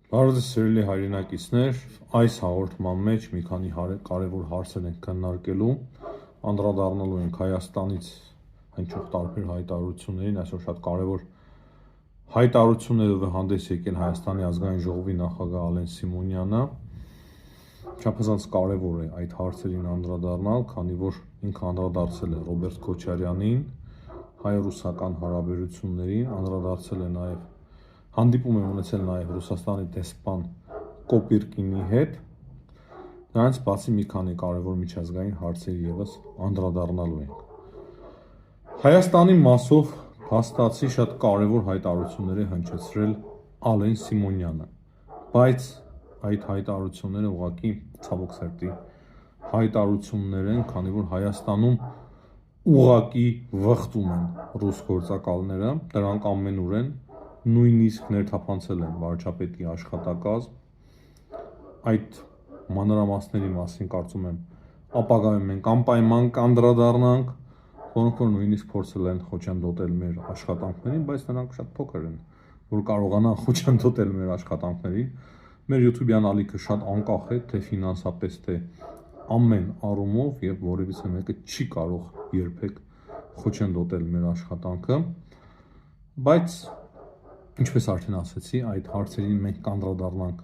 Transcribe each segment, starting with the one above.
Բարոյ սիրելի հայրենակիցներ, այս հաղորդման մեջ մի քանի կարևոր հարցեր ենք քննարկելու, անդրադառնալու ենք Հայաստանից հնչող տարբեր հայտարարություններին, այսօր շատ կարևոր հայտարարություններով է հանդես եկել Հայաստանի ազգային ժողովի նախագահ Ալեն Սիմոնյանը, չափազանց կարևոր է այդ հարցերին անդրադառնալ, քանի որ ինքը անդրադարձել է Ռոբերտ Քոչարյանին, հայ-ռուսական հարաբերություններին, անդրադարձել է նաև հանդիպում է ունեցել նաև Ռուսաստանի դեսպան Կոպիրկինի հետ, նրանց բացի մի քանի կարևոր միջազգային հարցերի ևս անդրադառնալու ենք։ Հայաստանի մասով փաստացի շատ կարևոր հայտարարություններ է հնչեցրել Ալեն Սիմոնյանը, բայց այդ հայտարարությունները ուղղակի ցավոք սրտի հայտարարություններ են, քանի որ Հայաստանում ուղղակի վխտում են ռուս գործակալները, դրանք ամենուր են, նույնիսկ ներթափանցել են վարչապետի աշխատակազմ, այդ մանրամասների մասին կարծում եմ ապագայում մենք անպայման կանդրադառնանք, որոնք որ նույնիսկ փորձել են խոչընդոտել մեր աշխատանքներին, բայց նրանք շատ փոքր են, որ կարողանան խոչընդոտել մեր աշխատանքներին, մեր YouTube-յան ալիքը շատ անկախ է, թե ֆինանսապես, թե ամեն առումով եւ որևիցե մեկը չի կարող երբեք խոչընդոտել մեր աշխատանքը, բայց ինչպես արդեն ասացի, այդ հարցերին մենք կանդրադառնանք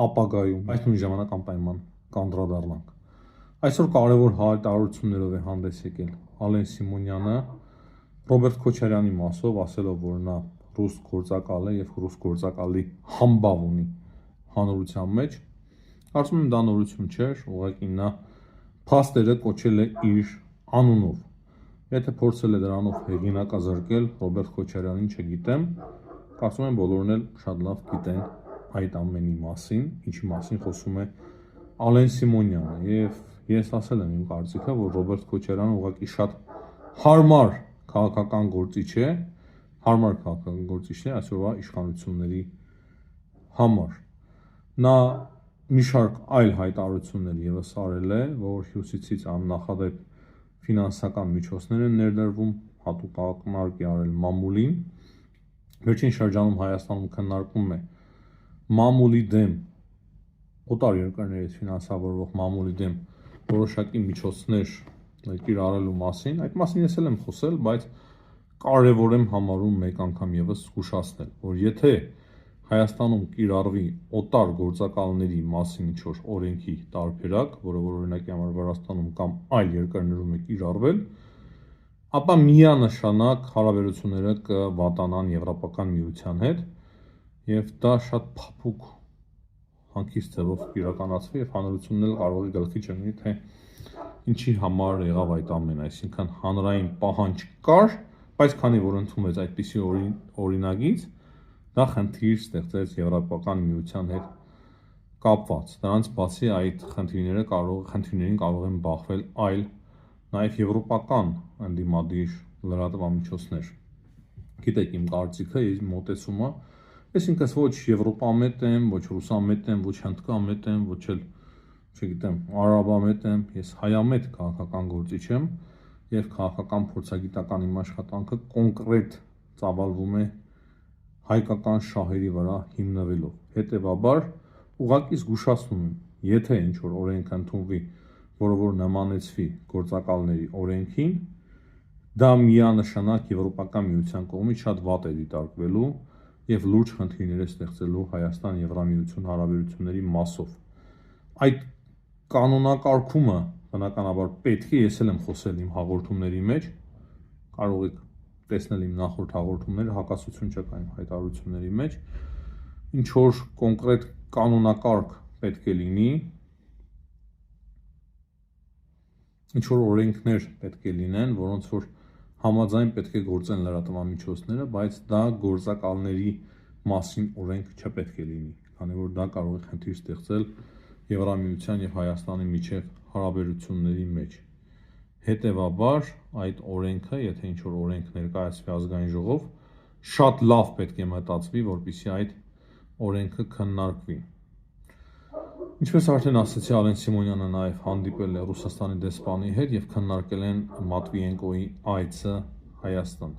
ապագայում, բայց նույն ժամանակ անպայման կանդրադառնանք։ Այսօր կարևոր հայտարարություններով է հանդես եկել Ալեն Սիմոնյանը Ռոբերտ Քոչարյանի մասով, ասելով, որ նա ռուս գործակալ է եւ ռուս գործակալի համբավ ունի հանրության մեջ։ Կարծում եմ դա նորություն չէր, ուղղակի նա փաստերը կոչել է իր անունով։ Եթե փորձել է դրանով հեղինակազրկել Ռոբերտ Քոչարյանին, չգիտեմ, կարծում եմ բոլորն էլ շատ լավ գիտեն այդ ամենի մասին, ինչի մասին խոսում է Ալեն Սիմոնյանը, եւ ես ասել եմ իմ կարծիքը, որ Ռոբերտ Քոչարյանը ուղղակի շատ հարմար քաղաքական գործիչ է, այսօրվա իշխանությունների համար։ Նա մի շարք այլ հայտարարություններ ևս արել է, որ Հյուսիսից աննախադեպ ֆինանսական միջոցներ են ներդրվում, հատուկ ակնարկ է արել մամուլին։ Վերջին շրջանում Հայաստանում քննարկվում է մամուլի դեմ, օտար երկրներից ֆինանսավորվող մամուլի դեմ որոշակի միջոցներ կիրառելու մասին։ Այդ մասին ես եմ խոսել, բայց կարևոր եմ համարում մեկ անգամ ևս զգուշացնել, որ եթե Հայաստանում կիրառվի օտար գործակալների մասին ինչ-որ օրենքի տարբերակ, որը որ օրինակի համար Վրաստանում կամ այլ երկրներում է կիրառվել, ապա միանշանակ հարաբերությունները կվատանան Եվրոպական միության հետ, եւ դա շատ փափուկ հանգիստ ձևով կիրականացվի եւ հանրությունն էլ կարող է գլխի չընկնի, թե ինչի համար եղավ այդ ամենը, այսինքն հանրային պահանջ կար, բայց քանի որ ընդունվեց այդպիսի օրինագիծ, դա խնդիր ստեղծեց Եվրոպական միության հետ կապված։ Դրանց բացի այդ խնդիրներին կարող են բախվել այլ նաև եվրոպական ընդդիմադիր լրատվամիջոցներ։ Գիտեք իմ կարծիքը, իմ մոտեցումը, ես ինքս ոչ եվրոպամետ եմ, ոչ ռուսամետ եմ, ոչ հնդկամետ եմ, ոչ էլ, չգիտեմ, արաբամետ եմ, ես հայամետ քաղաքական գործիչ եմ եւ քաղաքական փորձագիտական իմ աշխատանքը կոնկրետ ծավալվում է հայկական շահերի վրա հիմնվելով։ Հետևաբար ուղղակի զգուշացնում եմ, եթե ինչ-որ օրենք ընդունվի, որը որ նմանեցվի գործակալների օրենքին, դա միանշանակ Եվրոպական միության կողմից շատ վատ է դիտարկվելու եւ լուրջ խնդիրներ է ստեղծելու Հայաստան-Եվրամիություն հարաբերությունների մասով։ Այդ կանոնակարգումը բնականաբար պետք է, ես էլ եմ խոսել իմ հաղորդումների մեջ, կարող եք տեսնել իմ նախորդ հաղորդումները, հակասություն չկա իմ հայտարարությունների մեջ, ինչ որ կոնկրետ կանոնակարգ պետք է լինի, ինչ որ օրենքներ պետք է լինեն, որոնց որ համաձայն պետք է գործեն լրատվամիջոցները, բայց դա գործակալների մասին օրենք չպետք է լինի, քանի որ դա կարող է խնդիր ստեղծել Եվրամիության եւ Հայաստանի միջև հարաբերությունների մեջ։ Հետևաբար այդ օրենքը, եթե ինչ որ օրենք ներկայացվի ազգային ժողով, շատ լավ պետք է մտածվի, որպեսզի այդ օրենքը քննարկվի։ Ինչպես արդեն ասացի, Ալեն Սիմոնյանը նաև հանդիպել է Ռուսաստանի դեսպանի հետ եւ քննարկել են Մատվիենկոյի այցը Հայաստան։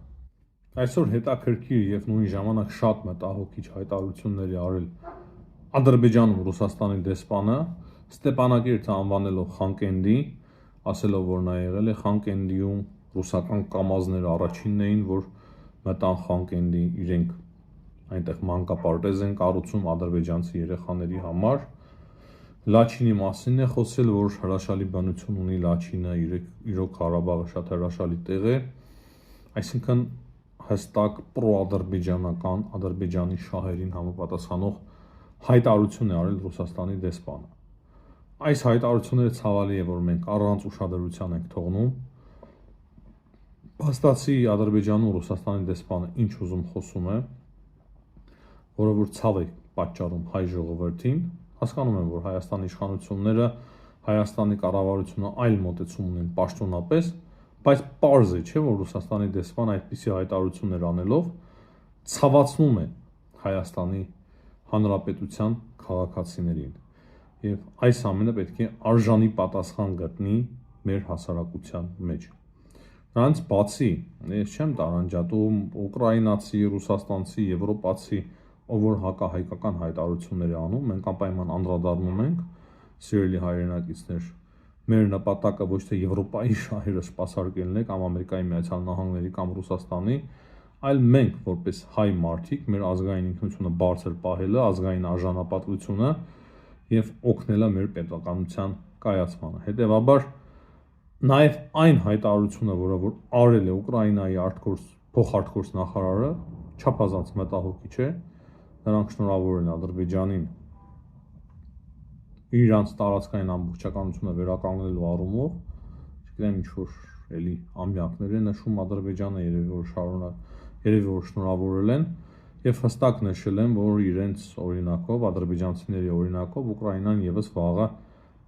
Այսօր հետաքրքիր եւ նույն ժամանակ շատ մտահոգիչ հայտարարություններ է արել Ադրբեջանում Ռուսաստանի դեսպանը Ստեփանակերտը անվանելով Խանկենդի, ասելով որ նա եղել է Խանկենդիում ռուսական կամազները առաջինն էին, որ մտան Խանկենդի, իրենք այնտեղ մանկապարտեզ են կառուցում ադրբեջանցի երեխաների համար։ Լաչինի մասին է խոսել, որ հրաշալի բնություն ունի Լաչինը, իրոք Ղարաբաղը շատ հրաշալի տեղ է, այսինքն հստակ պրոադրբեջանական, Ադրբեջանի շահերին համապատասխանող հայտարարություն է արել Ռուսաստանի դեսպանը։ Այս հայտարարությունները ցավալի է, որ մենք առանց ուշադրության ենք թողնում։ Փաստացի Ադրբեջանում Ռուսաստանի դեսպանը ինչ ուզում խոսում է, որը որ ցավ է պատճառում հայ ժողովրդին։ Հասկանում եմ, որ Հայաստանի իշխանությունները, Հայաստանի կառավարությունը այլ մոտեցում ունեն պաշտոնապես, բայց պարզ է, չէ, որ Ռուսաստանի դեսպանը այդպիսի հայտարարություններ անելով ցավացնում է Հայաստանի Հանրապետության քաղաքացիներին, եւ այս ամենը պետք է արժանի պատասխան գտնի մեր հասարակության մեջ։ Նրանց բացի, ես չեմ տարանջատում ուկրաինացի, ռուսաստանցի, եվրոպացի, ով որ հակահայկական հայտարարություններ է անում, մենք անպայման անդրադառնում ենք, սիրելի հայրենակիցներ, մեր նպատակը ոչ թե Եվրոպայի շահերը սպասարկելն է կամ Ամերիկայի Միացյալ Նահանգների կամ Ռուսաստանի, այլ մենք որպես հայ մարդիկ մեր ազգային ինքնությունը բարձր պահելը, ազգային արժանապատվությունը եւ օգնելը մեր պետականության կայացմանը։ Հետևաբար նաեւ այն հայտարարությունը, որը որ արել է Ուկրաինայի փոխարտգործ նախարարը, չափազանց մտահոգիչ է, նրանք շնորհավոր են Ադրբեջանին իրանց տարածքային ամբողջականությունը վերականգնելու առումով, չգիտեմ ինչ որ էլի ամյակներ է նշում Ադրբեջանը, երևի որ շնորհավորել են եւ հստակ նշել են, որ իրենց օրինակով, ադրբեջանցիների օրինակով Ուկրաինան եւս վաղը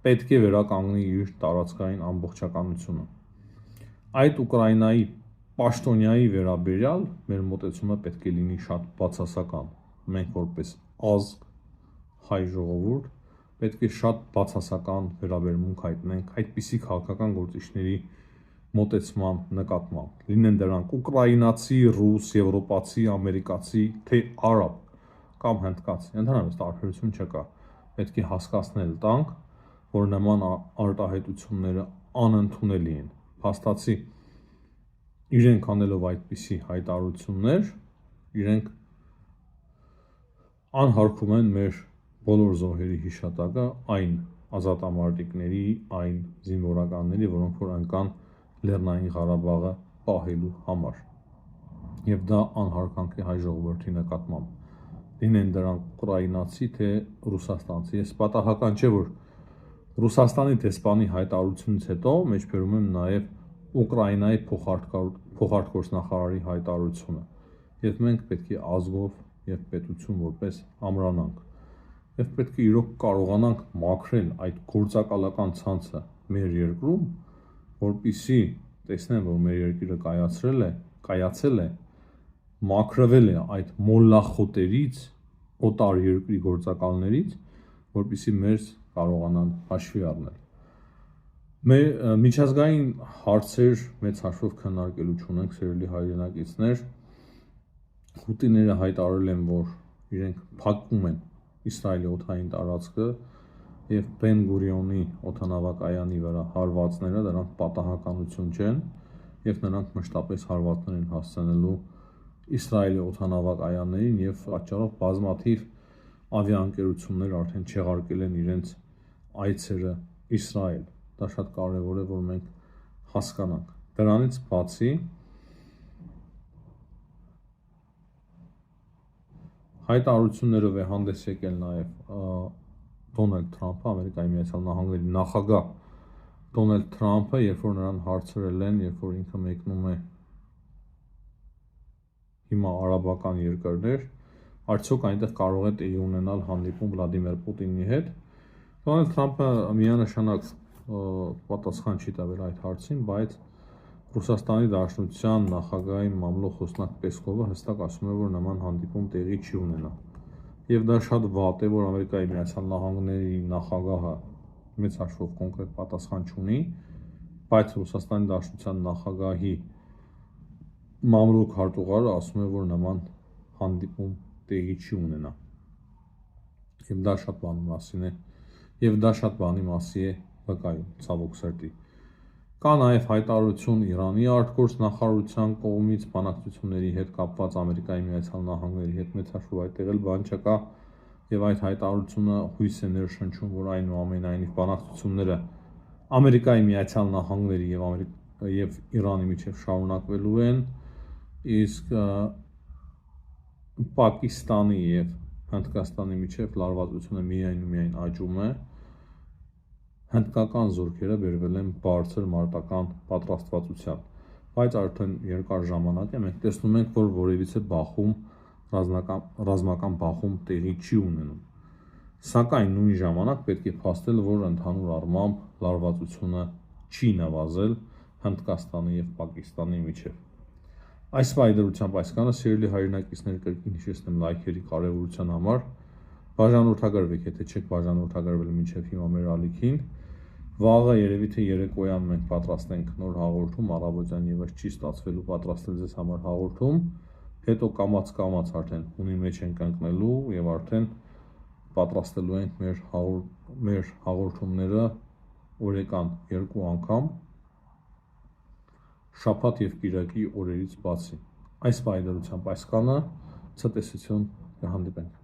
պետք է վերականգնի իր տարածքային ամբողջականությունը։ Այդ Ուկրաինայի պաշտոնյայի վերաբերյալ մեր մոտեցումը պետք է լինի շատ բացասական։ Մենք որպես ազգ, հայ ժողովուրդ, պետք է շատ բացասական վերաբերմունք հայտնենք այդպիսի քաղաքական գործիչների մոտեցման նկատմամբ։ Լինեն դրանք ուկրաինացի, ռուս, եվրոպացի, ամերիկացի, թե արաբ կամ հնդկացի, ընդհանրապես տարբերություն չկա։ Պետք է հասկացնել տանք, որ նման արտահայտությունները անընդունելի են։ Փաստացի իրենք անելով այդպիսի հայտարարություններ, իրենք անհարգում են մեր բոլոր զոհերի հիշատակը, այն ազատամարտիկների, այն զինվորականների, որոնք որ ընկան Լեռնային Ղարաբաղը պահելու համար։ Եվ դա անհարգանք է հայ ժողովրդի նկատմամբ։ Լինեն դրանք ուկրաինացի, թե ռուսաստանցի։ Ես պատահական չէ, որ Ռուսաստանի դեսպանի հայտարարությունից հետո մեջբերում եմ նաև Ուկրաինայի փոխարտգործ նախարարի հայտարարությունը։ Եվ մենք պետք է ազգով եւ պետություն որպես ամրանանք։ Եվ պետք է իրոք կարողանանք մաքրել այդ գործակալական ցանցը մեր երկրում, որպիսի տեսնեն, որ մեր երկիրը կայացել է, մաքրվել է այդ մոլախոտերից, օտար երկրի գործակալներից, որպիսի մեզ կարողանան հաշվի առնել։ Միջազգային հարցեր մեծ հաշվով քննարկելու չունենք, սիրելի հայրենակիցներ։ Հութիները հայտարարել են, որ իրենք փակում են Իսրայելի օդային տարածքը եւ Բեն Գուրիոնի օդանավակայանի վրա հարվածները դրանք պատահականություն չեն եւ նրանք մշտապես հարվածներ են հասցնելու Իսրայելի օդանավակայաններին եւ պատճառով բազմաթիվ ավիաընկերություններ արդեն չեղարկել են իրենց այցերը Իսրայել։ Դա շատ կարևոր է, որ մենք հասկանանք։ Դրանից բացի հայտարարություններով է հանդես եկել նաև Դոնալդ Թրամփը, Ամերիկայի Միացյալ Նահանգների նախագահ Դոնալդ Թրամփը, երբ որ նրան հարցրել են, երբ որ ինքը մեկնում է հիմա արաբական երկրներ, արդյոք այնտեղ կարող է տեղի ունենալ հանդիպում Վլադիմիր Պուտինի հետ։ Դոնալդ Թրամփը միանշանակ պատասխան չի տվել այդ հարցին, բայց Ռուսաստանի Դաշնության նախագահի մամլոք խոսնակ Պեսկովը հստակ ասում է, որ նման հանդիպում տեղի չի ունենա։ Եվ դա շատ վատ է, որ Ամերիկայի Միացյալ Նահանգների նախագահը մեծ հաշվով կոնկրետ պատասխան չունի, բայց Ռուսաստանի Դաշնության նախագահի մամլոք հարտուղարը ասում է, որ նման հանդիպում տեղի չի ունենա։ Եվ դա շատ բանի մասին է, եւ դա շատ բանի մասի է վկայում, ցավոք սրտի։ Կա նաև հայտարարություն Իրանի արտգործ նախարարության կողմից բանակցությունների հետ կապված Ամերիկայի Միացյալ Նահանգների հետ մեծ հաշվով այդտեղ էլ բան չկա, եւ այդ հայտարարությունը հույս է ներշնչում, որ այնուամենայնիվ բանակցությունները Ամերիկայի Միացյալ Նահանգների եւ Իրանի միջև շարունակվելու են, իսկ Պակիստանի եւ Հնդկաստանի միջև լարվածությունը միայն ու միայն աճում է։ Հնդկական զորքերը բերվել են բարձր մարտական պատրաստվածության, բայց արդեն երկար ժամանակ է մենք տեսնում ենք, որ որևիցե բախում, ռազմական բախում տեղի չի ունենում։ Սակայն նույն ժամանակ պետք է փաստել, որ ընդհանուր առմամբ լարվածությունը չի նվազել Հնդկաստանի եւ Պակիստանի միջև։ Այս վայրդրությամբ այսքանը, սիրելի հայրենակիցներ, կրկին հիշեցնեմ լայքերի կարևորության համար, բաժանորդագրվեք, եթե չեք բաժանորդագրվել մինչև հիմա մեր ալիքին։ Վաղը երևի թե երեկոյան մենք պատրաստենք նոր հաղորդում, առավոտյան եւս չի ստացվելու պատրաստել ձեզ համար հաղորդում, հետո կամաց արդեն հունի մեջ ենք ընկնելու եւ արդեն պատրաստելու ենք մեր հաղորդումները օրեկան 2 անգամ շաբաթ եւ կիրակի օրերից բացի։ Այս վայրդրությամբ այսքանը, ցտեսություն, կհանդիպենք։